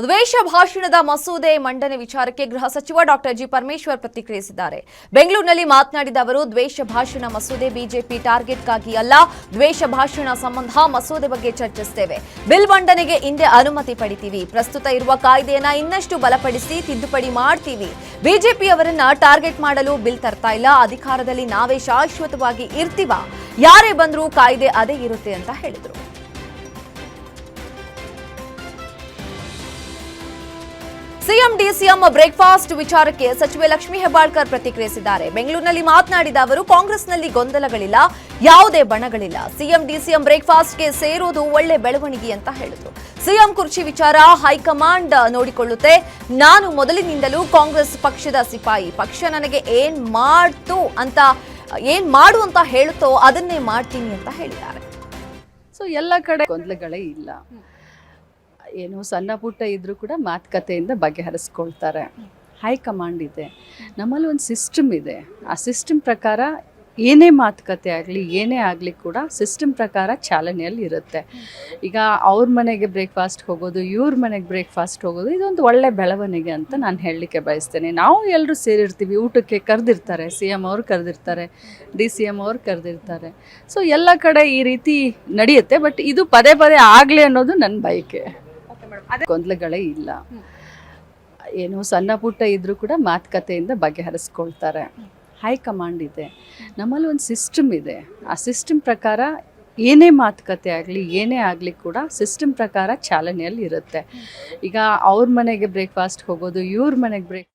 ದ್ವೇಷ ಭಾಷಣದ ಮಸೂದೆ ಮಂಡನೆ ವಿಚಾರಕ್ಕೆ ಗೃಹ ಸಚಿವ ಡಾಕ್ಟರ್ ಜಿ ಪರಮೇಶ್ವರ್ ಪ್ರತಿಕ್ರಿಯಿಸಿದ್ದಾರೆ. ಬೆಂಗಳೂರಿನಲ್ಲಿ ಮಾತನಾಡಿದ ಅವರು, ದ್ವೇಷ ಭಾಷಣ ಮಸೂದೆ ಬಿಜೆಪಿ ಟಾರ್ಗೆಟ್ಗಾಗಿ ಅಲ್ಲ, ದ್ವೇಷ ಭಾಷಣ ಸಂಬಂಧ ಮಸೂದೆ ಬಗ್ಗೆ ಚರ್ಚಿಸುತ್ತೇವೆ. ಬಿಲ್ ಮಂಡನೆಗೆ ಹಿಂದೆ ಅನುಮತಿ ಪಡಿತೀವಿ. ಪ್ರಸ್ತುತ ಇರುವ ಕಾಯ್ದೆಯನ್ನ ಇನ್ನಷ್ಟು ಬಲಪಡಿಸಿ ತಿದ್ದುಪಡಿ ಮಾಡ್ತೀವಿ. ಬಿಜೆಪಿಯವರನ್ನ ಟಾರ್ಗೆಟ್ ಮಾಡಲು ಬಿಲ್ ತರ್ತಾ ಇಲ್ಲ. ಅಧಿಕಾರದಲ್ಲಿ ನಾವೇ ಶಾಶ್ವತವಾಗಿ ಇರ್ತೀವ. ಯಾರೇ ಬಂದರೂ ಕಾಯ್ದೆ ಅದೇ ಇರುತ್ತೆ ಅಂತ ಹೇಳಿದರು. ಸಿಎಂ ಡಿಸಿಎಂ ಬ್ರೇಕ್ಫಾಸ್ಟ್ ವಿಚಾರಕ್ಕೆ ಸಚಿವೆ ಲಕ್ಷ್ಮೀ ಹೆಬ್ಬಾಳ್ಕರ್ ಪ್ರತಿಕ್ರಿಯಿಸಿದ್ದಾರೆ. ಬೆಂಗಳೂರಿನಲ್ಲಿ ಮಾತನಾಡಿದ ಅವರು, ಕಾಂಗ್ರೆಸ್ನಲ್ಲಿ ಗೊಂದಲಗಳಿಲ್ಲ, ಯಾವುದೇ ಬಣಗಳಿಲ್ಲ. ಸಿಎಂ ಡಿಸಿಎಂ ಬ್ರೇಕ್ಫಾಸ್ಟ್ಗೆ ಸೇರೋದು ಒಳ್ಳೆ ಬೆಳವಣಿಗೆ ಅಂತ ಹೇಳಿದ್ರು. ಸಿಎಂ ಕುರ್ಚಿ ವಿಚಾರ ಹೈಕಮಾಂಡ್ ನೋಡಿಕೊಳ್ಳುತ್ತೆ. ನಾನು ಮೊದಲಿನಿಂದಲೂ ಕಾಂಗ್ರೆಸ್ ಪಕ್ಷದ ಸಿಪಾಯಿ. ಪಕ್ಷ ನನಗೆ ಏನ್ ಮಾಡು ಅಂತ ಹೇಳುತ್ತೋ ಅದನ್ನೇ ಮಾಡ್ತೀನಿ ಅಂತ ಹೇಳಿದ್ದಾರೆ. ಸೊ ಎಲ್ಲ ಕಡೆ ಗೊಂದಲಗಳೇ ಇಲ್ಲ. ಏನು ಸಣ್ಣ ಪುಟ್ಟ ಇದ್ರೂ ಕೂಡ ಮಾತುಕತೆಯಿಂದ ಬಗೆಹರಿಸ್ಕೊಳ್ತಾರೆ. ಹೈಕಮಾಂಡ್ ಇದೆ, ನಮ್ಮಲ್ಲಿ ಒಂದು ಸಿಸ್ಟಮ್ ಇದೆ. ಆ ಸಿಸ್ಟಮ್ ಪ್ರಕಾರ ಏನೇ ಮಾತುಕತೆ ಆಗಲಿ ಏನೇ ಆಗಲಿ ಕೂಡ ಸಿಸ್ಟಮ್ ಪ್ರಕಾರ ಚಾಲನೆಯಲ್ಲಿ ಇರುತ್ತೆ. ಈಗ ಅವ್ರ ಮನೆಗೆ ಬ್ರೇಕ್ಫಾಸ್ಟ್ ಹೋಗೋದು, ಇವ್ರ ಮನೆಗೆ ಬ್ರೇಕ್ಫಾಸ್ಟ್ ಹೋಗೋದು, ಇದೊಂದು ಒಳ್ಳೆ ಬೆಳವಣಿಗೆ ಅಂತ ನಾನು ಹೇಳಲಿಕ್ಕೆ ಬಯಸ್ತೇನೆ. ನಾವು ಎಲ್ಲರೂ ಸೇರಿರ್ತೀವಿ, ಊಟಕ್ಕೆ ಕರೆದಿರ್ತಾರೆ, ಸಿ ಎಮ್ ಅವ್ರು ಕರೆದಿರ್ತಾರೆ, ಡಿ ಸಿ ಎಮ್ ಅವ್ರು ಕರೆದಿರ್ತಾರೆ. ಸೊ ಎಲ್ಲ ಕಡೆ ಈ ರೀತಿ ನಡೆಯುತ್ತೆ. ಬಟ್ ಇದು ಪದೇ ಪದೇ ಆಗಲಿ ಅನ್ನೋದು ನನ್ನ ಬಯಕೆ. ಗೊಂದಲಗಳೇ ಇಲ್ಲ. ಏನು ಸಣ್ಣ ಪುಟ್ಟ ಇದ್ರೂ ಕೂಡ ಮಾತುಕತೆಯಿಂದ ಬಗೆಹರಿಸ್ಕೊಳ್ತಾರೆ. ಹೈಕಮಾಂಡ್ ಇದೆ, ನಮ್ಮಲ್ಲಿ ಒಂದು ಸಿಸ್ಟಮ್ ಇದೆ. ಆ ಸಿಸ್ಟಮ್ ಪ್ರಕಾರ ಏನೇ ಮಾತುಕತೆ ಆಗಲಿ ಏನೇ ಆಗಲಿ ಕೂಡ ಸಿಸ್ಟಮ್ ಪ್ರಕಾರ ಚಾಲನೆಯಲ್ಲಿ ಇರುತ್ತೆ. ಈಗ ಅವ್ರ ಮನೆಗೆ ಬ್ರೇಕ್ಫಾಸ್ಟ್ ಹೋಗೋದು, ಇವ್ರ ಮನೆಗೆ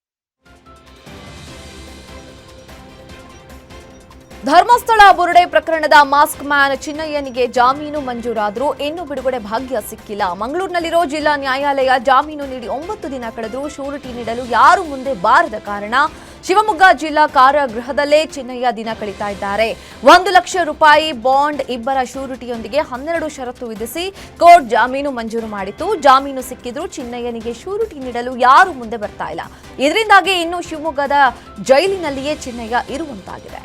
ಧರ್ಮಸ್ಥಳ ಬುರುಡೆ ಪ್ರಕರಣದ ಮಾಸ್ಕ್ ಮ್ಯಾನ್ ಚಿನ್ನಯ್ಯನಿಗೆ ಜಾಮೀನು ಮಂಜೂರಾದರೂ ಇನ್ನೂ ಬಿಡುಗಡೆ ಭಾಗ್ಯ ಸಿಕ್ಕಿಲ್ಲ. ಮಂಗಳೂರಿನಲ್ಲಿರೋ ಜಿಲ್ಲಾ ನ್ಯಾಯಾಲಯ ಜಾಮೀನು ನೀಡಿ 9 ದಿನ ಕಳೆದರೂ ಶೂರಿಟಿ ನೀಡಲು ಯಾರೂ ಮುಂದೆ ಬಾರದ ಕಾರಣ ಶಿವಮೊಗ್ಗ ಜಿಲ್ಲಾ ಕಾರಾಗೃಹದಲ್ಲೇ ಚಿನ್ನಯ್ಯ ದಿನ ಕಳೀತಾ ಇದ್ದಾರೆ. 1 ಲಕ್ಷ ರೂಪಾಯಿ ಬಾಂಡ್, ಇಬ್ಬರ ಶೂರಿಟಿಯೊಂದಿಗೆ 12 ಷರತ್ತು ವಿಧಿಸಿ ಕೋರ್ಟ್ ಜಾಮೀನು ಮಂಜೂರು ಮಾಡಿತ್ತು. ಜಾಮೀನು ಸಿಕ್ಕಿದ್ರೂ ಚಿನ್ನಯ್ಯನಿಗೆ ಶೂರಿಟಿ ನೀಡಲು ಯಾರೂ ಮುಂದೆ ಬರ್ತಾ ಇಲ್ಲ. ಇದರಿಂದಾಗಿ ಇನ್ನು ಶಿವಮೊಗ್ಗದ ಜೈಲಿನಲ್ಲಿಯೇ ಚಿನ್ನಯ್ಯ ಇರುವಂತಾಗಿದೆ.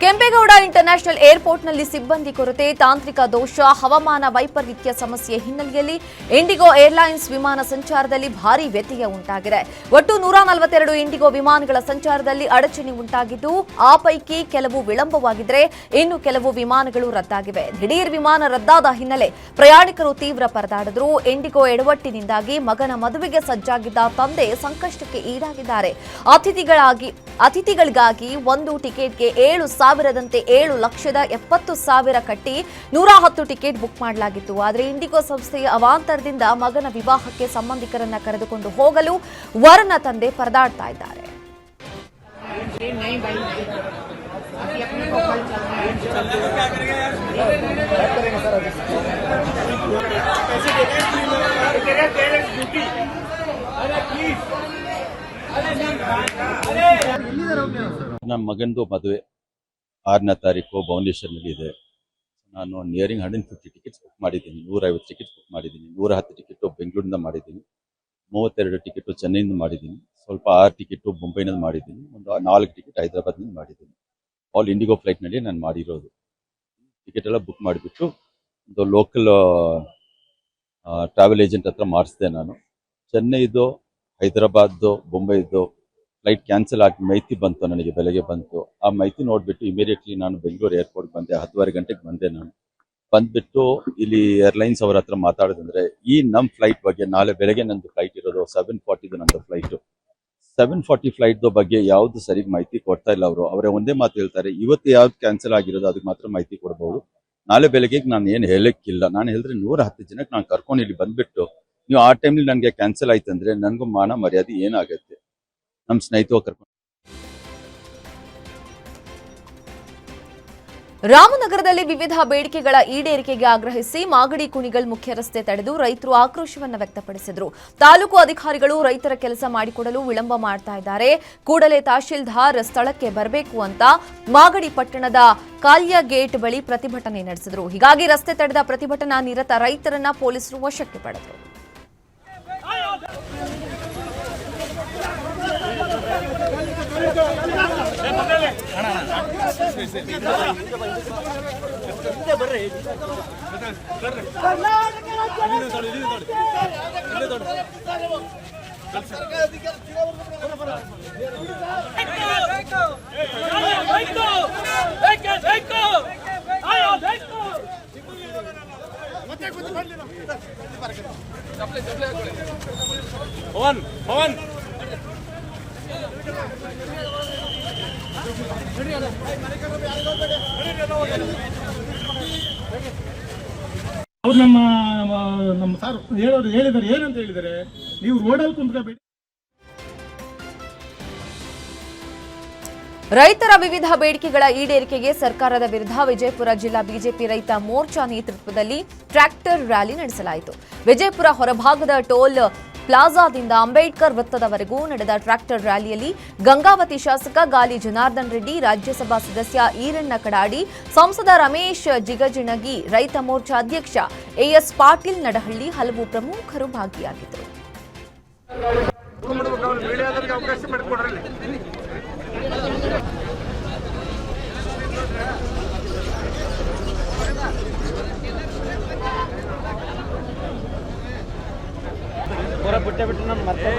ಕೆಂಪೇಗೌಡ ಇಂಟರ್ನ್ಯಾಷನಲ್ ಏರ್ಪೋರ್ಟ್ನಲ್ಲಿ ಸಿಬ್ಬಂದಿ ಕೊರತೆ, ತಾಂತ್ರಿಕ ದೋಷ, ಹವಾಮಾನ ವೈಪರೀತ್ಯ ಸಮಸ್ಯೆ ಹಿನ್ನೆಲೆಯಲ್ಲಿ ಇಂಡಿಗೋ ಏರ್ಲೈನ್ಸ್ ವಿಮಾನ ಸಂಚಾರದಲ್ಲಿ ಭಾರೀ ವ್ಯತ್ಯಯ ಉಂಟಾಗಿದೆ. ಒಟ್ಟು 142 ಇಂಡಿಗೋ ವಿಮಾನಗಳ ಸಂಚಾರದಲ್ಲಿ ಅಡಚಣೆ ಉಂಟಾಗಿದ್ದು, ಆ ಪೈಕಿ ಕೆಲವು ವಿಳಂಬವಾಗಿದ್ದರೆ ಇನ್ನು ಕೆಲವು ವಿಮಾನಗಳು ರದ್ದಾಗಿವೆ. ದಿಢೀರ್ ವಿಮಾನ ರದ್ದಾದ ಹಿನ್ನೆಲೆ ಪ್ರಯಾಣಿಕರು ತೀವ್ರ ಪರದಾಡಿದ್ರು. ಇಂಡಿಗೋ ಎಡವಟ್ಟಿನಿಂದಾಗಿ ಮಗನ ಮದುವೆಗೆ ಸಜ್ಜಾಗಿದ್ದ ತಂದೆ ಸಂಕಷ್ಟಕ್ಕೆ ಈಡಾಗಿದ್ದಾರೆ. ಅತಿಥಿಗಳಿಗಾಗಿ ಒಂದು ಟಿಕೆಟ್ಗೆ 7,000ದಂತೆ 7,70,000 ಕಟ್ಟಿ 110 ಟಿಕೆಟ್ ಬುಕ್ ಮಾಡಲಾಗಿತ್ತು. ಆದರೆ ಇಂಡಿಗೋ ಸಂಸ್ಥೆಯ ಅವಾಂತರದಿಂದ ಮಗನ ವಿವಾಹಕ್ಕೆ ಸಂಬಂಧಿಕರನ್ನ ಕರೆದುಕೊಂಡು ಹೋಗಲು ವರನ ತಂದೆ ಪರದಾಡ್ತಾ ಇದ್ದಾರೆ. ನಮ್ಮ ಮಗನದು ಮದುವೆ 6ನೇ ತಾರೀಕು ಭುವನೇಶ್ವರ್ನಲ್ಲಿ ಇದೆ. ನಾನು ನಿಯರಿಂಗ್ 150 ಟಿಕೆಟ್ಸ್ ಬುಕ್ ಮಾಡಿದ್ದೀನಿ, 150 ಟಿಕೆಟ್ಸ್ ಬುಕ್ ಮಾಡಿದ್ದೀನಿ, 110 ಟಿಕೆಟು ಬೆಂಗಳೂರಿಂದ ಮಾಡಿದ್ದೀನಿ, 32 ಟಿಕೆಟು ಚೆನ್ನೈಯಿಂದ ಮಾಡಿದ್ದೀನಿ, ಸ್ವಲ್ಪ 6 ಟಿಕೆಟು ಮುಂಬೈನಲ್ಲಿ ಮಾಡಿದ್ದೀನಿ, ಒಂದು 4 ಟಿಕೆಟ್ ಹೈದರಾಬಾದ್ನಲ್ಲಿ ಮಾಡಿದ್ದೀನಿ. ಆಲ್ ಇಂಡಿಗೋ ಫ್ಲೈಟ್ನಲ್ಲಿ ನಾನು ಮಾಡಿರೋದು. ಟಿಕೆಟ್ ಎಲ್ಲ ಬುಕ್ ಮಾಡಿಬಿಟ್ಟು ಒಂದು ಲೋಕಲ್ ಟ್ರಾವೆಲ್ ಏಜೆಂಟ್ ಹತ್ರ ಮಾಡಿಸಿದೆ ನಾನು. ಚೆನ್ನೈದು, ಹೈದರಾಬಾದ್ದು, ಮುಂಬೈದು ಫ್ಲೈಟ್ ಕ್ಯಾನ್ಸಲ್ ಆಗಿ ಮಾಹಿತಿ ಬಂತು, ನನಗೆ ಬೆಳಗ್ಗೆ ಬಂತು. ಆ ಮಾಹಿತಿ ನೋಡಿಬಿಟ್ಟು ಇಮಿಡಿಯೇಟ್ಲಿ ನಾನು ಬೆಂಗಳೂರು ಏರ್ಪೋರ್ಟ್ ಬಂದೆ. 10:30 ಗಂಟೆಗೆ ಬಂದೆ. ನಾನು ಬಂದುಬಿಟ್ಟು ಇಲ್ಲಿ ಏರ್ಲೈನ್ಸ್ ಅವ್ರ ಹತ್ರ ಮಾತಾಡಿದ್ರೆ, ಈ ನಮ್ಮ ಫ್ಲೈಟ್ ಬಗ್ಗೆ ನಾಳೆ ಬೆಳಗ್ಗೆ ನಂದು ಫ್ಲೈಟ್ ಇರೋದು 7:40 ನಂದು ಫ್ಲೈಟು, 7:40 ಫ್ಲೈಟ್ದು ಬಗ್ಗೆ ಯಾವುದು ಸರಿಗೆ ಮಾಹಿತಿ ಕೊಡ್ತಾ ಇಲ್ಲ ಅವರು. ಅವರೇ ಒಂದೇ ಮಾತು ಹೇಳ್ತಾರೆ, ಇವತ್ತು ಯಾವ್ದು ಕ್ಯಾನ್ಸಲ್ ಆಗಿರೋದು ಅದಕ್ಕೆ ಮಾತ್ರ ಮಾಹಿತಿ ಕೊಡ್ಬೋದು, ನಾಳೆ ಬೆಳಗ್ಗೆ ನಾನು ಏನು ಹೇಳಕ್ಕಿಲ್ಲ. ನಾನು ಹೇಳಿದ್ರೆ 110 ಜನಕ್ಕೆ ನಾನು ಕರ್ಕೊಂಡು ಇಲ್ಲಿ ಬಂದುಬಿಟ್ಟು ನೀವು ಆ ಟೈಮ್ಲಿ ನನಗೆ ಕ್ಯಾನ್ಸಲ್ ಆಯ್ತು ಅಂದರೆ ನನಗೂ ಮಾನ ಮರ್ಯಾದೆ ಏನಾಗುತ್ತೆ. ನಮ್ಮ ಸ್ನೇಹಿತರು ಕರ್ಕೊಂಡು ರಾಮನಗರದಲ್ಲಿ ವಿವಿಧ ಬೇಡಿಕೆಗಳ ಈಡೇರಿಕೆಗೆ ಆಗ್ರಹಿಸಿ ಮಾಗಡಿ ಕುಣಿಗಲ್ ಮುಖ್ಯ ರಸ್ತೆ ತಡೆದು ರೈತರು ಆಕ್ರೋಶವನ್ನು ವ್ಯಕ್ತಪಡಿಸಿದರು. ತಾಲೂಕು ಅಧಿಕಾರಿಗಳು ರೈತರ ಕೆಲಸ ಮಾಡಿಕೊಡಲು ವಿಳಂಬ ಮಾಡ್ತಾ ಇದ್ದಾರೆ. ಕೂಡಲೇ ತಹಶೀಲ್ದಾರ್ ಸ್ಥಳಕ್ಕೆ ಬರಬೇಕು ಅಂತ ಮಾಗಡಿ ಪಟ್ಟಣದ ಕಾಲ್ಯ ಗೇಟ್ ಬಳಿ ಪ್ರತಿಭಟನೆ ನಡೆಸಿದರು. ಹೀಗಾಗಿ ರಸ್ತೆ ತಡೆದ ಪ್ರತಿಭಟನಾ ನಿರತ ರೈತರನ್ನ ಪೊಲೀಸರು ವಶಕ್ಕೆ ಪಡೆದರು. ಅಣ್ಣ ಪವನ್ ಅವ್ರು ನಮ್ಮ ಸರ್ ಹೇಳಿದ್ದಾರೆ ಏನಂತ ಹೇಳಿದ್ದಾರೆ, ನೀವು ರೋಡಲ್ಲಿ ಕುಂತ್ಕೋಬೇಡಿ. ರೈತರ ವಿವಿಧ ಬೇಡಿಕೆಗಳ ಈಡೇರಿಕೆಗೆ ಸರ್ಕಾರದ ವಿರುದ್ಧ ವಿಜಯಪುರ ಜಿಲ್ಲಾ ಬಿಜೆಪಿ ರೈತ ಮೋರ್ಚಾ ನೇತೃತ್ವದಲ್ಲಿ ಟ್ರ್ಯಾಕ್ಟರ್ ರ್ಯಾಲಿ ನಡೆಸಲಾಯಿತು. ವಿಜಯಪುರ ಹೊರಭಾಗದ ಟೋಲ್ ಪ್ಲಾಜಾದಿಂದ ಅಂಬೇಡ್ಕರ್ ವೃತ್ತದವರೆಗೂ ನಡೆದ ಟ್ರ್ಯಾಕ್ಟರ್ ರ್ಯಾಲಿಯಲ್ಲಿ ಗಂಗಾವತಿ ಶಾಸಕ ಗಾಲಿ ಜನಾರ್ದನ್ ರೆಡ್ಡಿ, ರಾಜ್ಯಸಭಾ ಸದಸ್ಯ ಈರಣ್ಣ ಕಡಾಡಿ, ಸಂಸದ ರಮೇಶ್ ಜಿಗಜಿಣಗಿ, ರೈತ ಮೋರ್ಚಾ ಅಧ್ಯಕ್ಷ ಎಎಸ್ ಪಾಟೀಲ್ ನಡಹಳ್ಳಿ ಹಲವು ಪ್ರಮುಖರು ಭಾಗಿಯಾಗಿದ್ದರು. ಬಿಟ್ಟು ನಮ್ಮ ಮತ್ತೆ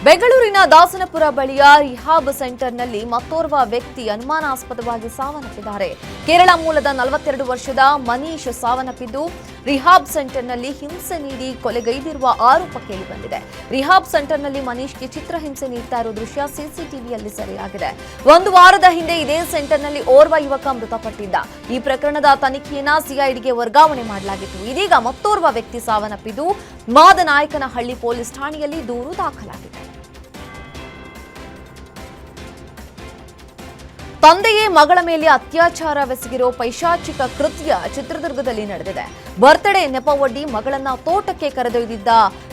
ಬೆಂಗಳೂರಿನ ದಾಸನಪುರ ಬಳಿಯ ರಿಹಾಬ್ ಸೆಂಟರ್ನಲ್ಲಿ ಮತ್ತೋರ್ವ ವ್ಯಕ್ತಿ ಅನುಮಾನಾಸ್ಪದವಾಗಿ ಸಾವನ್ನಪ್ಪಿದ್ದಾರೆ. ಕೇರಳ ಮೂಲದ 42 ವರ್ಷದ ಮನೀಶ್ ಸಾವನ್ನಪ್ಪಿದ್ದು, ರಿಹಾಬ್ ಸೆಂಟರ್ನಲ್ಲಿ ಹಿಂಸೆ ನೀಡಿ ಕೊಲೆಗೈದಿರುವ ಆರೋಪ ಕೇಳಿಬಂದಿದೆ. ರಿಹಾಬ್ ಸೆಂಟರ್ನಲ್ಲಿ ಮನೀಶ್ಗೆ ಚಿತ್ರಹಿಂಸೆ ನೀಡ್ತಾ ಇರೋ ದೃಶ್ಯ ಸಿಸಿಟಿವಿಯಲ್ಲಿ ಸೆರೆಯಾಗಿದೆ. ಒಂದು ವಾರದ ಹಿಂದೆ ಇದೇ ಸೆಂಟರ್ನಲ್ಲಿ ಓರ್ವ ಯುವಕ ಮೃತಪಟ್ಟಿದ್ದ. ಈ ಪ್ರಕರಣದ ತನಿಖೆಯನ್ನ ಸಿಐಡಿಗೆ ವರ್ಗಾವಣೆ ಮಾಡಲಾಗಿತ್ತು. ಇದೀಗ ಮತ್ತೋರ್ವ ವ್ಯಕ್ತಿ ಸಾವನ್ನಪ್ಪಿದ್ದು, ಮಾದನಾಯಕನಹಳ್ಳಿ ಪೊಲೀಸ್ ಠಾಣೆಯಲ್ಲಿ ದೂರು ದಾಖಲಾಗಿದೆ. ತಂದೆಯೇ ಮಗಳ ಮೇಲೆ ಅತ್ಯಾಚಾರವೆಸಗಿರೋ ಪೈಶಾಚಿಕ ಕೃತ್ಯ ಚಿತ್ರದುರ್ಗದಲ್ಲಿ ನಡೆದಿದೆ. ಬರ್ತ್ಡೇ ನೆಪವೊಡ್ಡಿ ಮಗಳನ್ನ ತೋಟಕ್ಕೆ ಕರೆದೊಯ್ದಿದ್ದ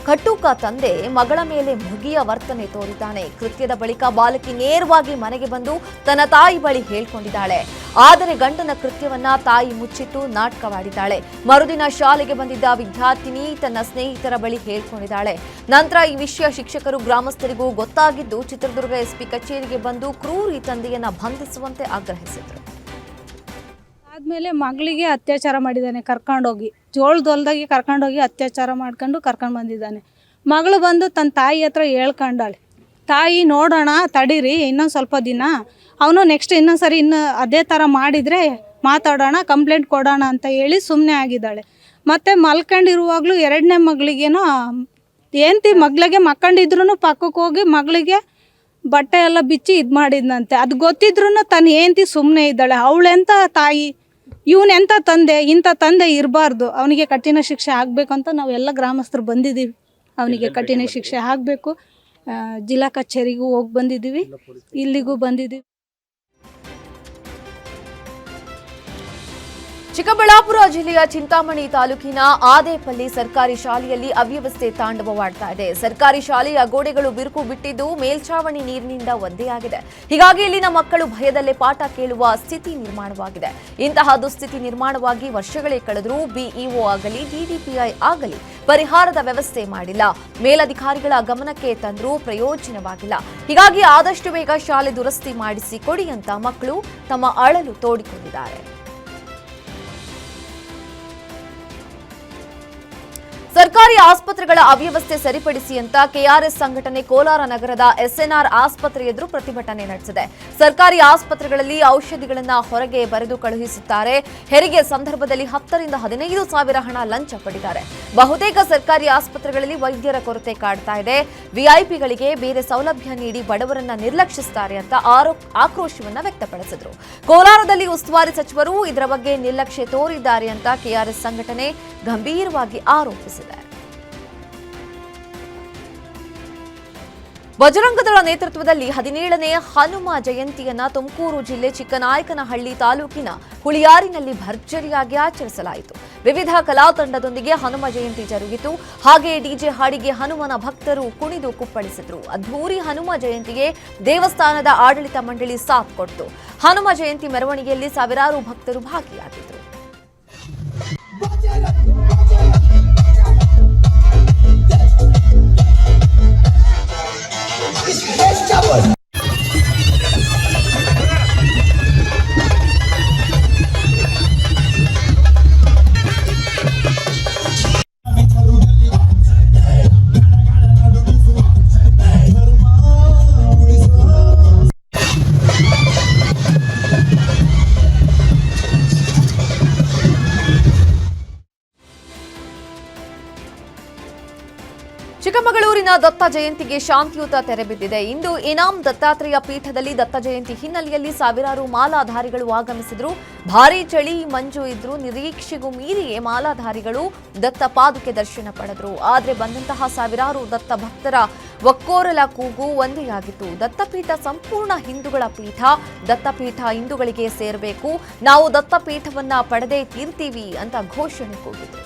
ಕಟುಕ ತಂದೆ ಮಗಳ ಮೇಲೆ ಮೃಗಿಯ ವರ್ತನೆ ತೋರಿದ್ದಾನೆ. ಕೃತ್ಯದ ಬಳಿಕ ಬಾಲಕಿ ನೇರವಾಗಿ ಮನೆಗೆ ಬಂದು ತನ್ನ ತಾಯಿ ಬಳಿ ಹೇಳ್ಕೊಂಡಿದ್ದಾಳೆ. ಆದರೆ ಗಂಡನ ಕೃತ್ಯವನ್ನ ತಾಯಿ ಮುಚ್ಚಿಟ್ಟು ನಾಟಕವಾಡಿದ್ದಾಳೆ. ಮರುದಿನ ಶಾಲೆಗೆ ಬಂದಿದ್ದ ವಿದ್ಯಾರ್ಥಿನಿ ತನ್ನ ಸ್ನೇಹಿತರ ಬಳಿ ಹೇಳ್ಕೊಂಡಿದ್ದಾಳೆ. ನಂತರ ಈ ವಿಷಯ ಶಿಕ್ಷಕರು ಗ್ರಾಮಸ್ಥರಿಗೂ ಗೊತ್ತಾಗಿದ್ದು, ಚಿತ್ರದುರ್ಗ ಎಸ್ಪಿ ಕಚೇರಿಗೆ ಬಂದು ಕ್ರೂರಿ ತಂದೆಯನ್ನ ಬಂಧಿಸುವಂತೆ ಆಗ್ರಹಿಸಿದರು. ಆದಮೇಲೆ ಮಗಳಿಗೆ ಅತ್ಯಾಚಾರ ಮಾಡಿದ್ದಾನೆ. ಕರ್ಕೊಂಡೋಗಿ ಜೋಳದೊಲ್ದಾಗಿ ಕರ್ಕೊಂಡೋಗಿ ಅತ್ಯಾಚಾರ ಮಾಡ್ಕೊಂಡು ಕರ್ಕೊಂಡು ಬಂದಿದ್ದಾನೆ. ಮಗಳು ಬಂದು ತನ್ನ ತಾಯಿ ಹತ್ರ ಹೇಳ್ಕೊಂಡಾಳೆ, ತಾಯಿ ನೋಡೋಣ ತಡೀರಿ ಇನ್ನೊಂದು ಸ್ವಲ್ಪ ದಿನ, ಅವನು ನೆಕ್ಸ್ಟ್ ಇನ್ನೊಂದು ಸರಿ ಇನ್ನು ಅದೇ ಥರ ಮಾಡಿದರೆ ಮಾತಾಡೋಣ, ಕಂಪ್ಲೇಂಟ್ ಕೊಡೋಣ ಅಂತ ಹೇಳಿ ಸುಮ್ಮನೆ ಆಗಿದ್ದಾಳೆ. ಮತ್ತು ಮಲ್ಕೊಂಡಿರುವಾಗಲೂ ಎರಡನೇ ಮಗಳಿಗೇನೋ ಏಂತಿ ಮಗಳಿಗೆ ಮಕ್ಕಂಡಿದ್ರು ಪಕ್ಕಕ್ಕೆ ಹೋಗಿ ಮಗಳಿಗೆ ಬಟ್ಟೆ ಎಲ್ಲ ಬಿಚ್ಚಿ ಇದು ಮಾಡಿದ್ನಂತೆ. ಅದು ಗೊತ್ತಿದ್ರೂ ತನ್ನ ಏಂತಿ ಸುಮ್ಮನೆ ಇದ್ದಾಳೆ. ಅವಳೆಂಥ ತಾಯಿ, ಇವನೆಂಥ ತಂದೆ, ಇಂಥ ತಂದೆ ಇರಬಾರ್ದು. ಅವನಿಗೆ ಕಠಿಣ ಶಿಕ್ಷೆ ಆಗಬೇಕು ಅಂತ ನಾವೆಲ್ಲ ಗ್ರಾಮಸ್ಥರು ಬಂದಿದ್ದೀವಿ. ಅವನಿಗೆ ಕಠಿಣ ಶಿಕ್ಷೆ ಆಗಬೇಕು. ಜಿಲ್ಲಾ ಕಚೇರಿಗೂ ಹೋಗಿ ಬಂದಿದ್ದೀವಿ, ಇಲ್ಲಿಗೂ ಬಂದಿದ್ದೀವಿ. ಚಿಕ್ಕಬಳ್ಳಾಪುರ ಜಿಲ್ಲೆಯ ಚಿಂತಾಮಣಿ ತಾಲೂಕಿನ ಆದೇಪಲ್ಲಿ ಸರ್ಕಾರಿ ಶಾಲೆಯಲ್ಲಿ ಅವ್ಯವಸ್ಥೆ ತಾಂಡವವಾಡ್ತಾ ಇದೆ. ಸರ್ಕಾರಿ ಶಾಲೆಯ ಗೋಡೆಗಳು ಬಿರುಕು ಬಿಟ್ಟಿದ್ದು, ಮೇಲ್ಛಾವಣಿ ನೀರಿನಿಂದ ಒದ್ದೆಯಾಗಿದೆ. ಹೀಗಾಗಿ ಇಲ್ಲಿನ ಮಕ್ಕಳು ಭಯದಲ್ಲೇ ಪಾಠ ಕೇಳುವ ಸ್ಥಿತಿ ನಿರ್ಮಾಣವಾಗಿದೆ. ಇಂತಹ ದುಸ್ಥಿತಿ ನಿರ್ಮಾಣವಾಗಿ ವರ್ಷಗಳೇ ಕಳೆದರೂ ಬಿಇಒ ಆಗಲಿ ಡಿಡಿಪಿಐ ಆಗಲಿ ಪರಿಹಾರದ ವ್ಯವಸ್ಥೆ ಮಾಡಿಲ್ಲ. ಮೇಲಧಿಕಾರಿಗಳ ಗಮನಕ್ಕೆ ತಂದರೂ ಪ್ರಯೋಜನವಾಗಿಲ್ಲ. ಹೀಗಾಗಿ ಆದಷ್ಟು ಬೇಗ ಶಾಲೆ ದುರಸ್ತಿ ಮಾಡಿಸಿ ಕೊಡಿ ಅಂತ ಮಕ್ಕಳು ತಮ್ಮ ಅಳಲು ತೋಡಿಕೊಂಡಿದ್ದಾರೆ. ಸರ್ಕಾರಿ ಆಸ್ಪತ್ರೆಗಳ ಅವ್ಯವಸ್ಥೆ ಸರಿಪಡಿಸಿ ಅಂತ ಕೆಆರ್ಎಸ್ ಸಂಘಟನೆ ಕೋಲಾರ ನಗರದ ಎಸ್ಎನ್ಆರ್ ಆಸ್ಪತ್ರೆ ಎದುರು ಪ್ರತಿಭಟನೆ ನಡೆಸಿದೆ. ಸರ್ಕಾರಿ ಆಸ್ಪತ್ರೆಗಳಲ್ಲಿ ಔಷಧಿಗಳನ್ನು ಹೊರಗೆ ಬರೆದು ಕಳುಹಿಸುತ್ತಾರೆ. ಹೆರಿಗೆ ಸಂದರ್ಭದಲ್ಲಿ 10 ರಿಂದ 15 ಸಾವಿರ ಹಣ ಲಂಚ ಪಡೆದಿದ್ದಾರೆ. ಬಹುತೇಕ ಸರ್ಕಾರಿ ಆಸ್ಪತ್ರೆಗಳಲ್ಲಿ ವೈದ್ಯರ ಕೊರತೆ ಕಾಡ್ತಾ ಇದೆ. ವಿಐಪಿಗಳಿಗೆ ಬೇರೆ ಸೌಲಭ್ಯ ನೀಡಿ ಬಡವರನ್ನ ನಿರ್ಲಕ್ಷಿಸುತ್ತಾರೆ ಅಂತ ಆಕ್ರೋಶವನ್ನ ವ್ಯಕ್ತಪಡಿಸಿದರು. ಕೋಲಾರದಲ್ಲಿ ಉಸ್ತುವಾರಿ ಸಚಿವರು ಇದರ ಬಗ್ಗೆ ನಿರ್ಲಕ್ಷ್ಯ ತೋರಿದ್ದಾರೆ ಅಂತ ಕೆಆರ್ಎಸ್ ಸಂಘಟನೆ ಗಂಭೀರವಾಗಿ ಆರೋಪಿಸಿದೆ. ಬಜರಂಗದಳ ನೇತೃತ್ವದಲ್ಲಿ 17ನೇ ಹನುಮ ಜಯಂತಿಯನ್ನ ತುಮಕೂರು ಜಿಲ್ಲೆ ಚಿಕ್ಕನಾಯಕನಹಳ್ಳಿ ತಾಲೂಕಿನ ಹುಳಿಯಾರಿನಲ್ಲಿ ಭರ್ಜರಿಯಾಗಿ ಆಚರಿಸಲಾಯಿತು. ವಿವಿಧ ಕಲಾ ತಂಡದೊಂದಿಗೆ ಹನುಮ ಜಯಂತಿ ಜರುಗಿತು. ಹಾಗೆ ಡಿಜೆ ಹಾಡಿಗೆ ಹನುಮನ ಭಕ್ತರು ಕುಣಿದು ಕುಪ್ಪಳಿಸಿದ್ರು. ಅದ್ಧೂರಿ ಹನುಮ ಜಯಂತಿಗೆ ದೇವಸ್ಥಾನದ ಆಡಳಿತ ಮಂಡಳಿ ಸಾಥ್ ಕೊಟ್ಟು ಹನುಮ ಜಯಂತಿ ಮೆರವಣಿಗೆಯಲ್ಲಿ ಸಾವಿರಾರು ಭಕ್ತರು ಭಾಗಿಯಾಗಿದ್ದರು. ಚಿಕ್ಕಮಗಳೂರಿನ ದತ್ತ ಜಯಂತಿಗೆ ಶಾಂತಿಯುತ ತೆರೆ ಬಿದ್ದಿದೆ. ಇಂದು ಇನಾಂ ದತ್ತಾತ್ರೇಯ ಪೀಠದಲ್ಲಿ ದತ್ತ ಜಯಂತಿ ಹಿನ್ನೆಲೆಯಲ್ಲಿ ಸಾವಿರಾರು ಮಾಲಾಧಾರಿಗಳು ಆಗಮಿಸಿದ್ರು. ಭಾರೀ ಚಳಿ ಮಂಜು ಇದ್ರು. ನಿರೀಕ್ಷೆಗೂ ಮೀರಿಯೇ ಮಾಲಾಧಾರಿಗಳು ದತ್ತ ಪಾದುಕೆ ದರ್ಶನ ಪಡೆದ್ರು. ಆದರೆ ಬಂದಂತಹ ಸಾವಿರಾರು ದತ್ತ ಭಕ್ತರ ಒಕ್ಕೋರಲ ಕೂಗು ಒಂದೇ ಆಗಿತ್ತು. ದತ್ತಪೀಠ ಸಂಪೂರ್ಣ ಹಿಂದೂಗಳ ಪೀಠ. ದತ್ತಪೀಠ ಹಿಂದೂಗಳಿಗೆ ಸೇರಬೇಕು. ನಾವು ದತ್ತಪೀಠವನ್ನ ಪಡೆದೇ ತೀರ್ತೀವಿ ಅಂತ ಘೋಷಣೆ ಕೂಗಿದ್ರು.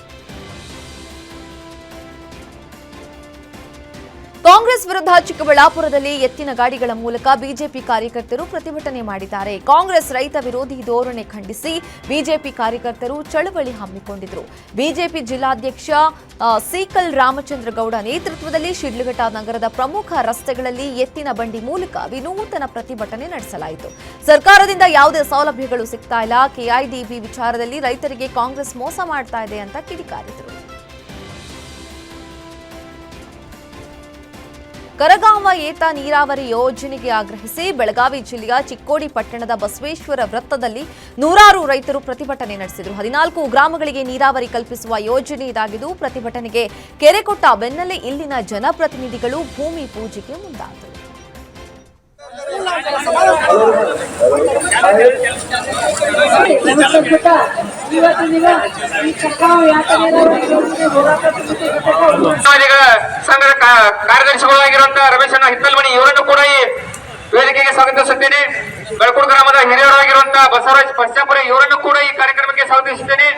ಕಾಂಗ್ರೆಸ್ ವಿರುದ್ಧ ಚಿಕ್ಕಬಳ್ಳಾಪುರದಲ್ಲಿ ಎತ್ತಿನ ಗಾಡಿಗಳ ಮೂಲಕ ಬಿಜೆಪಿ ಕಾರ್ಯಕರ್ತರು ಪ್ರತಿಭಟನೆ ಮಾಡಿದ್ದಾರೆ. ಕಾಂಗ್ರೆಸ್ ರೈತ ವಿರೋಧಿ ಧೋರಣೆ ಖಂಡಿಸಿ ಬಿಜೆಪಿ ಕಾರ್ಯಕರ್ತರು ಚಳವಳಿ ಹಮ್ಮಿಕೊಂಡಿದ್ರು. ಬಿಜೆಪಿ ಜಿಲ್ಲಾಧ್ಯಕ್ಷ ಸೀಕಲ್ ರಾಮಚಂದ್ರ ಗೌಡ ನೇತೃತ್ವದಲ್ಲಿ ಶಿಡ್ಲಘಟ್ಟ ನಗರದ ಪ್ರಮುಖ ರಸ್ತೆಗಳಲ್ಲಿ ಎತ್ತಿನ ಬಂಡಿ ಮೂಲಕ ವಿನೂತನ ಪ್ರತಿಭಟನೆ ನಡೆಸಲಾಯಿತು. ಸರ್ಕಾರದಿಂದ ಯಾವುದೇ ಸೌಲಭ್ಯಗಳು ಸಿಗ್ತಾ ಇಲ್ಲ. ಕೆಐಡಿಬಿ ವಿಚಾರದಲ್ಲಿ ರೈತರಿಗೆ ಕಾಂಗ್ರೆಸ್ ಮೋಸ ಮಾಡ್ತಾ ಇದೆ ಅಂತ ಕಿಡಿಕಾರಿದರು. ಕರಗಾವ ಏತ ನೀರಾವರಿ ಯೋಜನೆಗೆ ಆಗ್ರಹಿಸಿ ಬೆಳಗಾವಿ ಜಿಲ್ಲೆಯ ಚಿಕ್ಕೋಡಿ ಪಟ್ಟಣದ ಬಸವೇಶ್ವರ ವೃತ್ತದಲ್ಲಿ ನೂರಾರು ರೈತರು ಪ್ರತಿಭಟನೆ ನಡೆಸಿದರು. 14 ಗ್ರಾಮಗಳಿಗೆ ನೀರಾವರಿ ಕಲ್ಪಿಸುವ ಯೋಜನೆ ಇದಾಗಿದ್ದು ಪ್ರತಿಭಟನೆಗೆ ಕೆರೆ ಕೊಟ್ಟ ಬೆನ್ನಲ್ಲೇ ಇಲ್ಲಿನ ಜನಪ್ರತಿನಿಧಿಗಳು ಭೂಮಿ ಪೂಜೆಗೆ ಮುಂದಾದರು. ಸಂಘದ ಕಾರ್ಯದರ್ಶಿಗಳಾಗಿರುವಂತಹ ರಮೇಶನ ಹಿತ್ತಲ್ಮಣಿ ಇವರನ್ನು ಕೂಡ ಈ ವೇದಿಕೆಗೆ ಸ್ವಾಗತಿಸುತ್ತೇನೆ. ಬೆಳಕೂರು ಗ್ರಾಮದ ಹಿರಿಯರಾಗಿರುವಂತಹ ಬಸವರಾಜ್ ಪಶ್ಚಾಪುರ ಇವರನ್ನು ಕೂಡ ಈ ಕಾರ್ಯಕ್ರಮಕ್ಕೆ ಸ್ವಾಗತಿಸುತ್ತೇನೆ.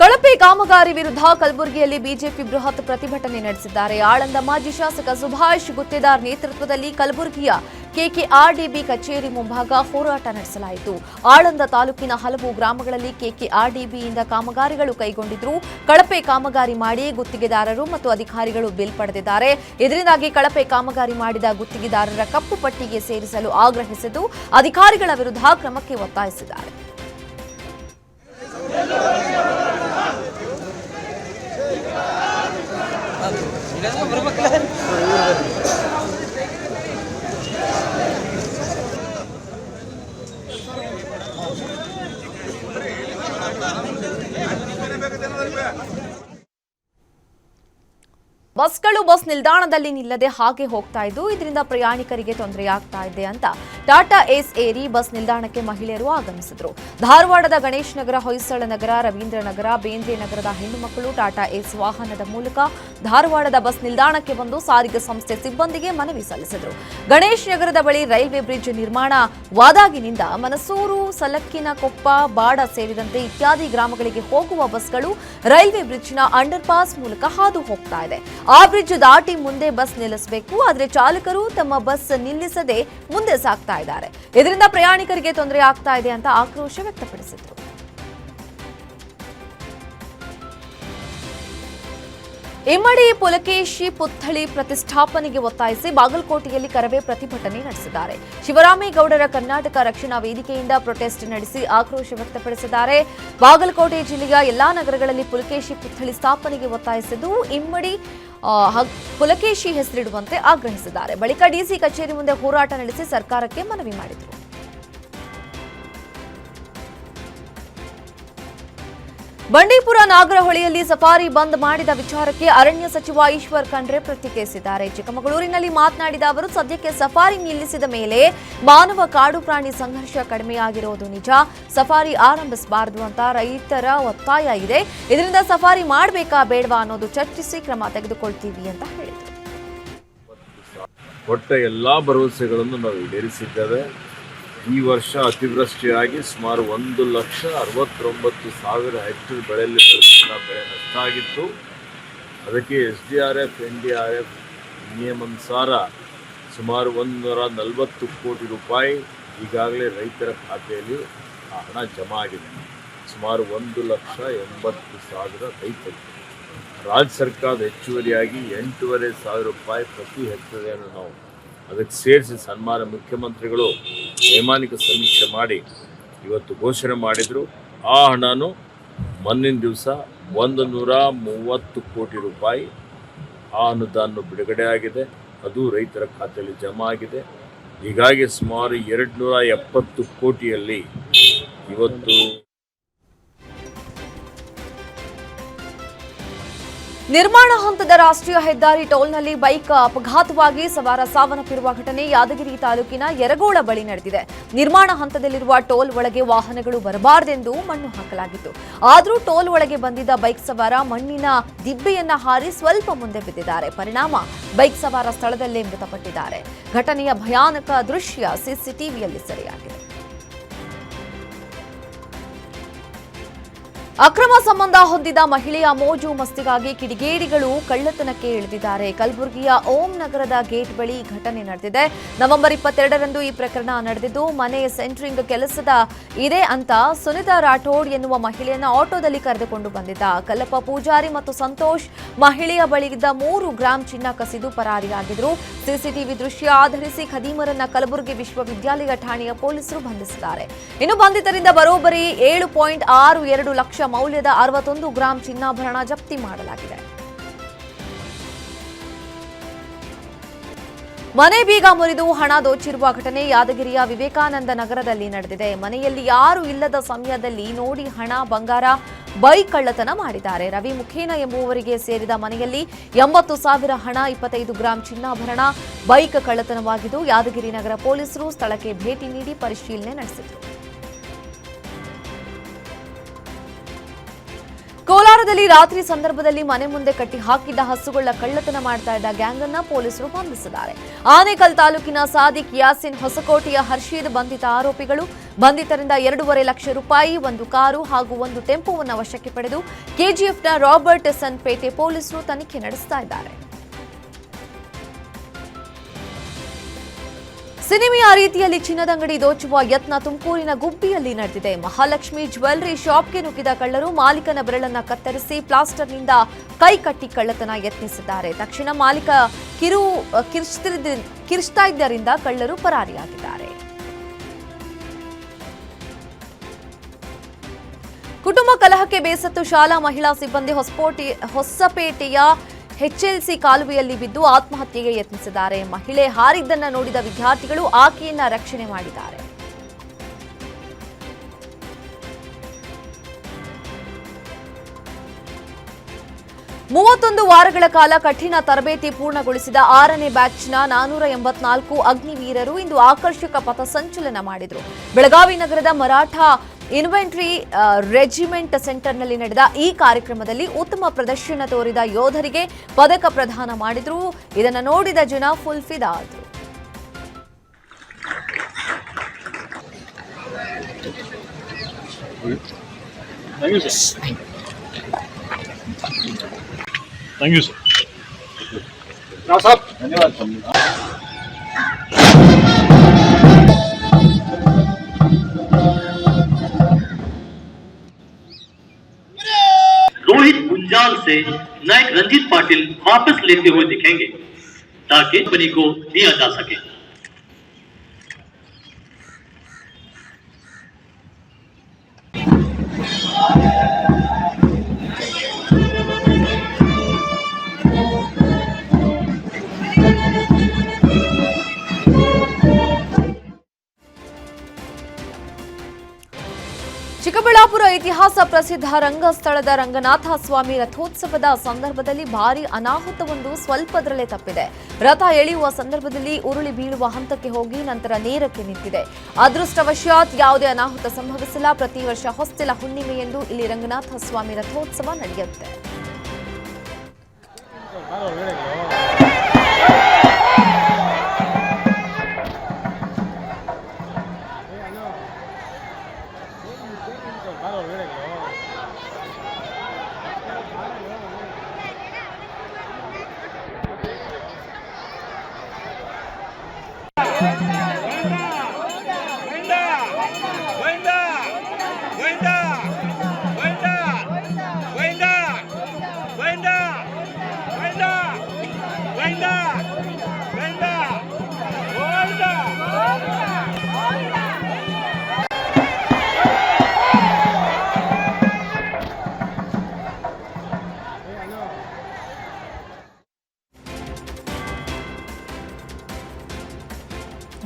ಕಳಪೆ ಕಾಮಗಾರಿ ವಿರುದ್ಧ ಕಲಬುರಗಿಯಲ್ಲಿ ಬಿಜೆಪಿ ಬೃಹತ್ ಪ್ರತಿಭಟನೆ ನಡೆಸಿದ್ದಾರೆ. ಆಳಂದ ಮಾಜಿ ಶಾಸಕ ಸುಭಾಷ್ ಗುತ್ತೇದಾರ್ ನೇತೃತ್ವದಲ್ಲಿ ಕಲಬುರಗಿಯ ಕೆಕೆಆರ್ಡಿಬಿ ಕಚೇರಿ ಮುಂಭಾಗ ಹೋರಾಟ ನಡೆಸಲಾಯಿತು. ಆಳಂದ ತಾಲೂಕಿನ ಹಲವು ಗ್ರಾಮಗಳಲ್ಲಿ ಕೆಕೆಆರ್ಡಿಬಿಯಿಂದ ಕಾಮಗಾರಿಗಳು ಕೈಗೊಂಡಿದ್ರು. ಕಳಪೆ ಕಾಮಗಾರಿ ಮಾಡಿ ಗುತ್ತಿಗೆದಾರರು ಮತ್ತು ಅಧಿಕಾರಿಗಳು ಬಿಲ್ ಪಡೆದಿದ್ದಾರೆ. ಇದರಿಂದಾಗಿ ಕಳಪೆ ಕಾಮಗಾರಿ ಮಾಡಿದ ಗುತ್ತಿಗೆದಾರರ ಕಪ್ಪು ಪಟ್ಟಿಗೆ ಸೇರಿಸಲು ಆಗ್ರಹಿಸಿದ್ದು ಅಧಿಕಾರಿಗಳ ವಿರುದ್ಧ ಕ್ರಮಕ್ಕೆ ಒತ್ತಾಯಿಸಿದ್ದಾರೆ. ಬಸ್ಗಳು ಬಸ್ ನಿಲ್ದಾಣದಲ್ಲಿ ನಿಲ್ಲದೆ ಹಾಗೆ ಹೋಗ್ತಾ ಇದ್ದು ಇದರಿಂದ ಪ್ರಯಾಣಿಕರಿಗೆ ತೊಂದರೆಯಾಗ್ತಾ ಇದೆ ಅಂತ ಟಾಟಾ ಏಸ್ ಏರಿ ಬಸ್ ನಿಲ್ದಾಣಕ್ಕೆ ಮಹಿಳೆಯರು ಆಗಮಿಸಿದ್ರು. ಧಾರವಾಡದ ಗಣೇಶ್ ನಗರ, ಹೊಯ್ಸಳ ನಗರ, ರವೀಂದ್ರ ನಗರ, ಬೇಂದ್ರೆ ನಗರದ ಹೆಣ್ಣು ಮಕ್ಕಳು ಟಾಟಾ ಏಸ್ ವಾಹನದ ಮೂಲಕ ಧಾರವಾಡದ ಬಸ್ ನಿಲ್ದಾಣಕ್ಕೆ ಬಂದು ಸಾರಿಗೆ ಸಂಸ್ಥೆ ಸಿಬ್ಬಂದಿಗೆ ಮನವಿ ಸಲ್ಲಿಸಿದರು. ಗಣೇಶ್ ನಗರದ ಬಳಿ ರೈಲ್ವೆ ಬ್ರಿಡ್ಜ್ ನಿರ್ಮಾಣವಾದಾಗಿನಿಂದ ಮನಸೂರು, ಸಲಕ್ಕಿನಕೊಪ್ಪ, ಬಾಡ ಸೇರಿದಂತೆ ಇತ್ಯಾದಿ ಗ್ರಾಮಗಳಿಗೆ ಹೋಗುವ ಬಸ್ಗಳು ರೈಲ್ವೆ ಬ್ರಿಡ್ಜ್ನ ಅಂಡರ್ ಪಾಸ್ ಮೂಲಕ ಹಾದು ಹೋಗ್ತಾ ಇದೆ. ಆ ಬ್ರಿಡ್ಜ್ ದಾಟಿ ಮುಂದೆ ಬಸ್ ನಿಲ್ಲಿಸಬೇಕು. ಆದರೆ ಚಾಲಕರು ತಮ್ಮ ಬಸ್ ನಿಲ್ಲಿಸದೆ ಮುಂದೆ ಸಾಗ್ತಾ ಇದ್ದಾರೆ. ಇದರಿಂದ ಪ್ರಯಾಣಿಕರಿಗೆ ತೊಂದರೆ ಆಗ್ತಾ ಇದೆ ಅಂತ ಆಕ್ರೋಶ ವ್ಯಕ್ತಪಡಿಸಿದರು. ಇಮ್ಮಡಿ ಪುಲಕೇಶಿ ಪುತ್ಥಳಿ ಪ್ರತಿಷ್ಠಾಪನೆಗೆ ಒತ್ತಾಯಿಸಿ ಬಾಗಲಕೋಟೆಯಲ್ಲಿ ಕರವೇ ಪ್ರತಿಭಟನೆ ನಡೆಸಿದ್ದಾರೆ. ಶಿವರಾಮೇಗೌಡರ ಕರ್ನಾಟಕ ರಕ್ಷಣಾ ವೇದಿಕೆಯಿಂದ ಪ್ರೊಟೆಸ್ಟ್ ನಡೆಸಿ ಆಕ್ರೋಶ ವ್ಯಕ್ತಪಡಿಸಿದ್ದಾರೆ. ಬಾಗಲಕೋಟೆ ಜಿಲ್ಲೆಯ ಎಲ್ಲಾ ನಗರಗಳಲ್ಲಿ ಪುಲಕೇಶಿ ಪುತ್ಥಳಿ ಸ್ಥಾಪನೆಗೆ ಒತ್ತಾಯಿಸಿದ್ದು ಇಮ್ಮಡಿ ಪುಲಕೇಶಿ ಹೆಸರಿಡುವಂತೆ ಆಗ್ರಹಿಸಿದ್ದಾರೆ. ಬಳಿಕ ಡಿಸಿ ಕಚೇರಿ ಮುಂದೆ ಹೋರಾಟ ನಡೆಸಿ ಸರ್ಕಾರಕ್ಕೆ ಮನವಿ ಮಾಡಿದರು. ಬಂಡೀಪುರ ನಾಗರಹೊಳೆಯಲ್ಲಿ ಸಫಾರಿ ಬಂದ್ ಮಾಡಿದ ವಿಚಾರಕ್ಕೆ ಅರಣ್ಯ ಸಚಿವ ಈಶ್ವರ್ ಖಂಡ್ರೆ ಪ್ರತಿಕ್ರಿಯಿಸಿದ್ದಾರೆ. ಚಿಕ್ಕಮಗಳೂರಿನಲ್ಲಿ ಮಾತನಾಡಿದ ಅವರು, ಸದ್ಯಕ್ಕೆ ಸಫಾರಿ ನಿಲ್ಲಿಸಿದ ಮೇಲೆ ಮಾನವ ಕಾಡು ಪ್ರಾಣಿ ಸಂಘರ್ಷ ಕಡಿಮೆಯಾಗಿರೋದು ನಿಜ. ಸಫಾರಿ ಆರಂಭಿಸಬಾರದು ಅಂತ ರೈತರ ಒತ್ತಾಯ ಇದೆ. ಇದರಿಂದ ಸಫಾರಿ ಮಾಡಬೇಕಾ ಬೇಡವಾ ಅನ್ನೋದು ಚರ್ಚಿಸಿ ಕ್ರಮ ತೆಗೆದುಕೊಳ್ತೀವಿ ಅಂತ ಹೇಳಿದರು. ಕೊಟ್ಟ ಎಲ್ಲ ಭರವಸೆಗಳನ್ನು ನಾವು ಈಡೇರಿಸಿದ್ದೇವೆ. ಈ ವರ್ಷ ಅತಿವೃಷ್ಟಿಯಾಗಿ ಸುಮಾರು 1,69,000 ಹೆಕ್ಟೇರ್ ಬೆಳೆಯಲ್ಲಿ ಬೆಳೆ ನಷ್ಟ ಆಗಿತ್ತು. ಅದಕ್ಕೆ SDRF NDRF ನಿಯಮಾನುಸಾರ ಸುಮಾರು 140 ಕೋಟಿ ರೂಪಾಯಿ ಈಗಾಗಲೇ ರೈತರ ಖಾತೆಯಲ್ಲಿ ಆ ಹಣ ಜಮಾ ಆಗಿದೆ. ಸುಮಾರು 1,80,000 ರೈತರು. ರಾಜ್ಯ ಸರ್ಕಾರದ ಹೆಚ್ಚುವರಿಯಾಗಿ 8,500 ರೂಪಾಯಿ ಪ್ರತಿ ಹೆಕ್ಟೇರಿಯನ್ನು ನಾವು ಅದಕ್ಕೆ ಸೇರಿಸಿ ಸನ್ಮಾನ್ಯ ಮುಖ್ಯಮಂತ್ರಿಗಳು ವೈಮಾನಿಕ ಸಮೀಕ್ಷೆ ಮಾಡಿ ಇವತ್ತು ಘೋಷಣೆ ಮಾಡಿದರು. ಆ ಹಣನು ಮೊನ್ನಿನ ದಿವಸ 130 ಕೋಟಿ ರೂಪಾಯಿ ಆ ಅನುದಾನ ಬಿಡುಗಡೆ ಆಗಿದೆ. ಅದು ರೈತರ ಖಾತೆಯಲ್ಲಿ ಜಮಾ ಆಗಿದೆ. ಹೀಗಾಗಿ ಸುಮಾರು 270 ಕೋಟಿಯಲ್ಲಿ ಇವತ್ತು ನಿರ್ಮಾಣ ಹಂತದ ರಾಷ್ಟ್ರೀಯ ಹೆದ್ದಾರಿ ಟೋಲ್ನಲ್ಲಿ ಬೈಕ್ ಅಪಘಾತವಾಗಿ ಸವಾರ ಸಾವನ್ನಪ್ಪಿರುವ ಘಟನೆ ಯಾದಗಿರಿ ತಾಲೂಕಿನ ಯರಗೋಳ ಬಳಿ ನಡೆದಿದೆ. ನಿರ್ಮಾಣ ಹಂತದಲ್ಲಿರುವ ಟೋಲ್ ಒಳಗೆ ವಾಹನಗಳು ಬರಬಾರದೆಂದು ಮಣ್ಣು ಹಾಕಲಾಗಿತ್ತು. ಆದರೂ ಟೋಲ್ ಒಳಗೆ ಬಂದಿದ್ದ ಬೈಕ್ ಸವಾರ ಮಣ್ಣಿನ ದಿಬ್ಬೆಯನ್ನ ಹಾರಿ ಸ್ವಲ್ಪ ಮುಂದೆ ಬಿದ್ದಿದ್ದಾರೆ. ಪರಿಣಾಮ ಬೈಕ್ ಸವಾರ ಸ್ಥಳದಲ್ಲೇ ಮೃತಪಟ್ಟಿದ್ದಾರೆ. ಘಟನೆಯ ಭಯಾನಕ ದೃಶ್ಯ ಸಿಸಿಟಿವಿಯಲ್ಲಿ ಸೆರೆಯಾಗಿದೆ. ಅಕ್ರಮ ಸಂಬಂಧ ಹೊಂದಿದ ಮಹಿಳೆಯ ಮೋಜು ಮಸ್ತಿಗಾಗಿ ಕಿಡಿಗೇಡಿಗಳು ಕಳ್ಳತನಕ್ಕೆ ಇಳಿದಿದ್ದಾರೆ. ಕಲಬುರಗಿಯ ಓಂ ನಗರದ ಗೇಟ್ ಬಳಿ ಘಟನೆ ನಡೆದಿದೆ. ನವೆಂಬರ್ 22ರಂದು ಈ ಪ್ರಕರಣ ನಡೆದಿದ್ದು, ಮನೆ ಸೆಂಟ್ರಿಂಗ್ ಕೆಲಸದ ಇದೆ ಅಂತ ಸುನಿತಾ ರಾಠೋಡ್ ಎನ್ನುವ ಮಹಿಳೆಯನ್ನ ಆಟೋದಲ್ಲಿ ಕರೆದುಕೊಂಡು ಬಂದಿದ್ದ. ಕಲ್ಲಪ್ಪ ಪೂಜಾರಿ ಮತ್ತು ಸಂತೋಷ್ ಮಹಿಳೆಯ ಬಳಿಗಿದ್ದ 3 ಗ್ರಾಂ ಚಿನ್ನ ಕಸಿದು ಪರಾರಿಯಾಗಿದ್ರು. ಸಿಸಿಟಿವಿ ದೃಶ್ಯ ಆಧರಿಸಿ ಖದೀಮರನ್ನ ಕಲಬುರಗಿ ವಿಶ್ವವಿದ್ಯಾಲಯ ಠಾಣೆಯ ಪೊಲೀಸರು ಬಂಧಿಸಿದ್ದಾರೆ. ಇನ್ನು ಬಂಧಿತರಿಂದ ಬರೋಬ್ಬರಿ 7.62 ಲಕ್ಷ ಮೌಲ್ಯದ 61 ಗ್ರಾಂ ಚಿನ್ನಾಭರಣ ಜಪ್ತಿ ಮಾಡಲಾಗಿದೆ. ಮನೆ ಬೀಗ ಮುರಿದು ಹಣ ದೋಚಿರುವ ಘಟನೆ ಯಾದಗಿರಿಯ ವಿವೇಕಾನಂದ ನಗರದಲ್ಲಿ ನಡೆದಿದೆ. ಮನೆಯಲ್ಲಿ ಯಾರು ಇಲ್ಲದ ಸಮಯದಲ್ಲಿ ನೋಡಿ ಹಣ, ಬಂಗಾರ, ಬೈಕ್ ಕಳ್ಳತನ ಮಾಡಿದ್ದಾರೆ. ರವಿ ಮುಖೇನ ಎಂಬುವವರಿಗೆ ಸೇರಿದ ಮನೆಯಲ್ಲಿ 80,000 ಹಣ, 25 ಗ್ರಾಂ ಚಿನ್ನಾಭರಣ, ಬೈಕ್ ಕಳ್ಳತನವಾಗಿದ್ದು ಯಾದಗಿರಿ ನಗರ ಪೊಲೀಸರು ಸ್ಥಳಕ್ಕೆ ಭೇಟಿ ನೀಡಿ ಪರಿಶೀಲನೆ ನಡೆಸಿದರು. ಕೋಲಾರದಲ್ಲಿ ರಾತ್ರಿ ಸಂದರ್ಭದಲ್ಲಿ ಮನೆ ಮುಂದೆ ಕಟ್ಟಿ ಹಾಕಿದ್ದ ಹಸುಗಳ ಕಳ್ಳತನ ಮಾಡ್ತಾ ಇದ್ದ ಗ್ಯಾಂಗ್ ಅನ್ನ ಪೊಲೀಸರು ಬಂಧಿಸಿದ್ದಾರೆ. ಆನೇಕಲ್ ತಾಲೂಕಿನ ಸಾದಿಕ್, ಯಾಸಿನ್, ಹೊಸಕೋಟೆಯ ಹರ್ಷೀದ್ ಬಂಧಿತ ಆರೋಪಿಗಳು. ಬಂಧಿತರಿಂದ 2.5 ಲಕ್ಷ ರೂಪಾಯಿ, 1 ಕಾರು ಹಾಗೂ 1 ಟೆಂಪೋವನ್ನು ವಶಕ್ಕೆ ಪಡೆದು ಕೆಜಿಎಫ್ನ ರಾಬರ್ಟ್ ಸನ್ ಪೇಟೆ ಪೊಲೀಸರು ತನಿಖೆ ನಡೆಸ್ತಾ ಇದ್ದಾರೆ. ಸಿನಿಮೆಯ ರೀತಿಯಲ್ಲಿ ಚಿನ್ನದಂಗಡಿ ದೋಚುವ ಯತ್ನ ತುಮಕೂರಿನ ಗುಬ್ಬಿಯಲ್ಲಿ ನಡೆದಿದೆ. ಮಹಾಲಕ್ಷ್ಮಿ ಜ್ಯುವೆಲ್ಲರಿ ಶಾಪ್ಗೆ ನುಗ್ಗಿದ ಕಳ್ಳರು ಮಾಲೀಕನ ಬೆರಳನ್ನ ಕತ್ತರಿಸಿ ಪ್ಲಾಸ್ಟರ್ನಿಂದ ಕೈ ಕಟ್ಟಿ ಕಳ್ಳತನ ಯತ್ನಿಸಿದ್ದಾರೆ. ತಕ್ಷಣ ಮಾಲೀಕ ಕಿರ್ಚ್ತಾ ಇದ್ದರಿಂದ ಕಳ್ಳರು ಪರಾರಿಯಾಗಿದ್ದಾರೆ. ಕುಟುಂಬ ಕಲಹಕ್ಕೆ ಬೇಸತ್ತು ಶಾಲಾ ಮಹಿಳಾ ಸಿಬ್ಬಂದಿ ಹೊಸಪೇಟೆಯ HLC ಕಾಲುವೆಯಲ್ಲಿ ಬಿದ್ದು ಆತ್ಮಹತ್ಯೆಗೆ ಯತ್ನಿಸಿದ್ದಾರೆ. ಮಹಿಳೆ ಹಾರಿದ್ದನ್ನ ನೋಡಿದ ವಿದ್ಯಾರ್ಥಿಗಳು ಆಕೆಯನ್ನ ರಕ್ಷಣೆ ಮಾಡಿದ್ದಾರೆ. ಮೂವತ್ತೊಂದು ವಾರಗಳ ಕಾಲ ಕಠಿಣ ತರಬೇತಿ ಪೂರ್ಣಗೊಳಿಸಿದ 6ನೇ ಬ್ಯಾಚ್ನ 484 ಅಗ್ನಿವೀರರು ಇಂದು ಆಕರ್ಷಕ ಪಥಸಂಚಲನ ಮಾಡಿದರು. ಬೆಳಗಾವಿ ನಗರದ ಮರಾಠ ಇನ್ವೆಂಟ್ರಿ ರೆಜಿಮೆಂಟ್ ಸೆಂಟರ್ನಲ್ಲಿ ನಡೆದ ಈ ಕಾರ್ಯಕ್ರಮದಲ್ಲಿ ಉತ್ತಮ ಪ್ರದರ್ಶನ ತೋರಿದ ಯೋಧರಿಗೆ ಪದಕ ಪ್ರದಾನ ಮಾಡಿದ್ರು. ಇದನ್ನು ನೋಡಿದ ಜನ ಫುಲ್ ಫಿದಾ ಆದರು. रोहित गुंजाल से नायक रंजीत पाटिल वापस लेते हुए दिखेंगे ताकि कंपनी को दिया जा सके। ಚಿಕ್ಕಬಳ್ಳಾಪುರ ಐತಿಹಾಸಿಕ ಇತಿಹಾಸ ಪ್ರಸಿದ್ಧ ರಂಗಸ್ಥಳದ ರಂಗನಾಥ ಸ್ವಾಮಿ ರಥೋತ್ಸವದ ಸಂದರ್ಭದಲ್ಲಿ ಭಾರೀ ಅನಾಹುತವೊಂದು ಸ್ವಲ್ಪದರಲ್ಲೇ ತಪ್ಪಿದೆ. ರಥ ಎಳೆಯುವ ಸಂದರ್ಭದಲ್ಲಿ ಉರುಳಿ ಬೀಳುವ ಹಂತಕ್ಕೆ ಹೋಗಿ ನಂತರ ನೇರಕ್ಕೆ ನಿಂತಿದೆ. ಅದೃಷ್ಟವಶಾತ್ ಯಾವುದೇ ಅನಾಹುತ ಸಂಭವಿಸಿಲ್ಲ. ಪ್ರತಿ ವರ್ಷ ಹೊಸ್ತಿಲ ಹುಣ್ಣಿಮೆಯೆಂದು ಇಲ್ಲಿ ರಂಗನಾಥ ಸ್ವಾಮಿ ರಥೋತ್ಸವ ನಡೆಯುತ್ತೆ.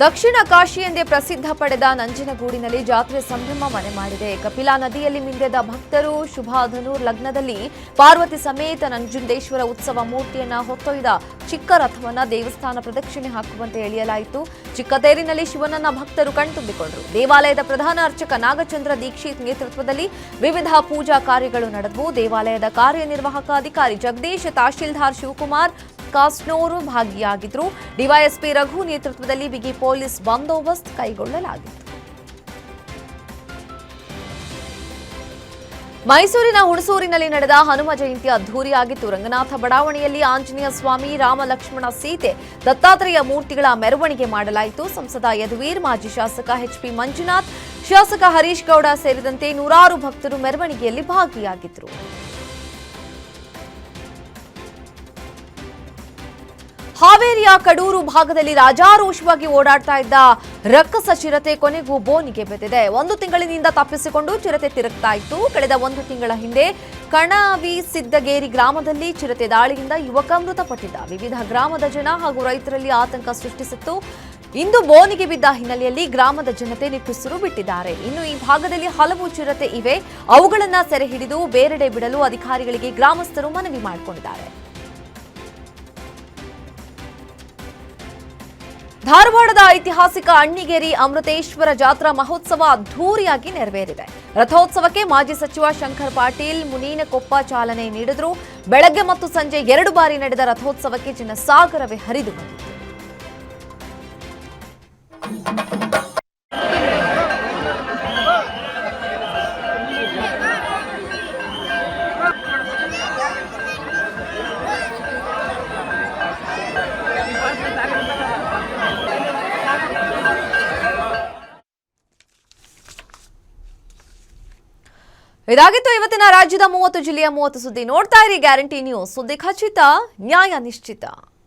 ದಕ್ಷಿಣ ಕಾಶಿ ಎಂದೇ ಪ್ರಸಿದ್ಧ ಪಡೆದ ನಂಜನಗೂಡಿನಲ್ಲಿ ಜಾತ್ರೆ ಸಂಭ್ರಮ ಮನೆ ಮಾಡಿದೆ. ಕಪಿಲಾ ನದಿಯಲ್ಲಿ ಮಿಂದೆದ ಭಕ್ತರು ಶುಭಾಧನೂರ್ ಲಗ್ನದಲ್ಲಿ ಪಾರ್ವತಿ ಸಮೇತ ನಂಜುಂಡೇಶ್ವರ ಉತ್ಸವ ಮೂರ್ತಿಯನ್ನ ಹೊತ್ತೊಯ್ದ ಚಿಕ್ಕ ರಥವನ್ನ ದೇವಸ್ಥಾನ ಪ್ರದಕ್ಷಿಣೆ ಹಾಕುವಂತೆ ಎಳೆಯಲಾಯಿತು. ಚಿಕ್ಕ ತೇರಿನಲ್ಲಿ ಶಿವನನ್ನ ಭಕ್ತರು ಕಣ್ತುಂಬಿಕೊಂಡರು. ದೇವಾಲಯದ ಪ್ರಧಾನ ಅರ್ಚಕ ನಾಗಚಂದ್ರ ದೀಕ್ಷಿತ್ ನೇತೃತ್ವದಲ್ಲಿ ವಿವಿಧ ಪೂಜಾ ಕಾರ್ಯಗಳು ನಡೆದವು. ದೇವಾಲಯದ ಕಾರ್ಯನಿರ್ವಾಹಕ ಅಧಿಕಾರಿ ಜಗದೀಶ್, ತಹಶೀಲ್ದಾರ್ ಶಿವಕುಮಾರ್ ಕಾಸ್ನೋರು ಭಾಗಿಯಾಗಿದ್ದರು. ಡಿವೈಎಸ್ಪಿ ರಘು ನೇತೃತ್ವದಲ್ಲಿ ಬಿಗಿ ಪೊಲೀಸ್ ಬಂದೋಬಸ್ತ್ ಕೈಗೊಳ್ಳಲಾಗಿತ್ತು. ಮೈಸೂರಿನ ಹುಣಸೂರಿನಲ್ಲಿ ನಡೆದ ಹನುಮ ಜಯಂತಿ ಅದ್ದೂರಿಯಾಗಿತ್ತು. ರಂಗನಾಥ ಬಡಾವಣೆಯಲ್ಲಿ ಆಂಜನೇಯ ಸ್ವಾಮಿ, ರಾಮ ಲಕ್ಷ್ಮಣ ಸೀತೆ, ದತ್ತಾತ್ರೇಯ ಮೂರ್ತಿಗಳ ಮೆರವಣಿಗೆ ಮಾಡಲಾಯಿತು. ಸಂಸದ ಯದುವೀರ್, ಮಾಜಿ ಶಾಸಕ ಎಚ್ಪಿ ಮಂಜುನಾಥ್, ಶಾಸಕ ಹರೀಶ್ ಗೌಡ ಸೇರಿದಂತೆ ನೂರಾರು ಭಕ್ತರು ಮೆರವಣಿಗೆಯಲ್ಲಿ ಭಾಗಿಯಾಗಿದ್ದರು. ಹಾವೇರಿಯ ಕಡೂರು ಭಾಗದಲ್ಲಿ ರಾಜಾರೋಷವಾಗಿ ಓಡಾಡ್ತಾ ಇದ್ದ ರಕ್ಕಸ ಚಿರತೆ ಕೊನೆಗೂ ಬೋನಿಗೆ ಬೆದ್ದಿದೆ. 1 ತಿಂಗಳಿನಿಂದ ತಪ್ಪಿಸಿಕೊಂಡು ಚಿರತೆ ತಿರುಗ್ತಾ ಇತ್ತು. ಕಳೆದ 1 ತಿಂಗಳ ಹಿಂದೆ ಕಣವಿಸಿದ್ದಗೇರಿ ಗ್ರಾಮದಲ್ಲಿ ಚಿರತೆ ದಾಳಿಯಿಂದ ಯುವಕ ಮೃತಪಟ್ಟಿದ್ದ. ವಿವಿಧ ಗ್ರಾಮದ ಜನ ಹಾಗೂ ರೈತರಲ್ಲಿ ಆತಂಕ ಸೃಷ್ಟಿಸಿತ್ತು. ಇಂದು ಬೋನಿಗೆ ಬಿದ್ದ ಹಿನ್ನೆಲೆಯಲ್ಲಿ ಗ್ರಾಮದ ಜನತೆ ನಿಟ್ಟುಸಿರು ಬಿಟ್ಟಿದ್ದಾರೆ. ಇನ್ನು ಈ ಭಾಗದಲ್ಲಿ ಹಲವು ಚಿರತೆ ಇವೆ. ಅವುಗಳನ್ನು ಸೆರೆ ಹಿಡಿದು ಬೇರೆಡೆ ಬಿಡಲು ಅಧಿಕಾರಿಗಳಿಗೆ ಗ್ರಾಮಸ್ಥರು ಮನವಿ ಮಾಡಿಕೊಂಡಿದ್ದಾರೆ. ಧಾರವಾಡದ ಐತಿಹಾಸಿಕ ಅಣ್ಣಿಗೇರಿ ಅಮೃತೇಶ್ವರ ಜಾತ್ರಾ ಮಹೋತ್ಸವ ಅದ್ದೂರಿಯಾಗಿ ನೆರವೇರಿದೆ. ರಥೋತ್ಸವಕ್ಕೆ ಮಾಜಿ ಸಚಿವ ಶಂಕರ್ ಪಾಟೀಲ್ ಮುನೀನಕೊಪ್ಪ ಚಾಲನೆ ನೀಡಿದರು. ಬೆಳಗ್ಗೆ ಮತ್ತು ಸಂಜೆ 2 ಬಾರಿ ನಡೆದ ರಥೋತ್ಸವಕ್ಕೆ ಜನಸಾಗರವೇ ಹರಿದು ಬಂದಿತು. ಇದಾಗಿತ್ತು ಇವತ್ತಿನ ರಾಜ್ಯದ 30 ಜಿಲ್ಲೆಯ 30 ಸುದ್ದಿ. ನೋಡ್ತಾ ಇರಿ ಗ್ಯಾರಂಟಿ ನ್ಯೂಸ್. ಸುದ್ದಿ ಖಚಿತ, ನ್ಯಾಯ ನಿಶ್ಚಿತ.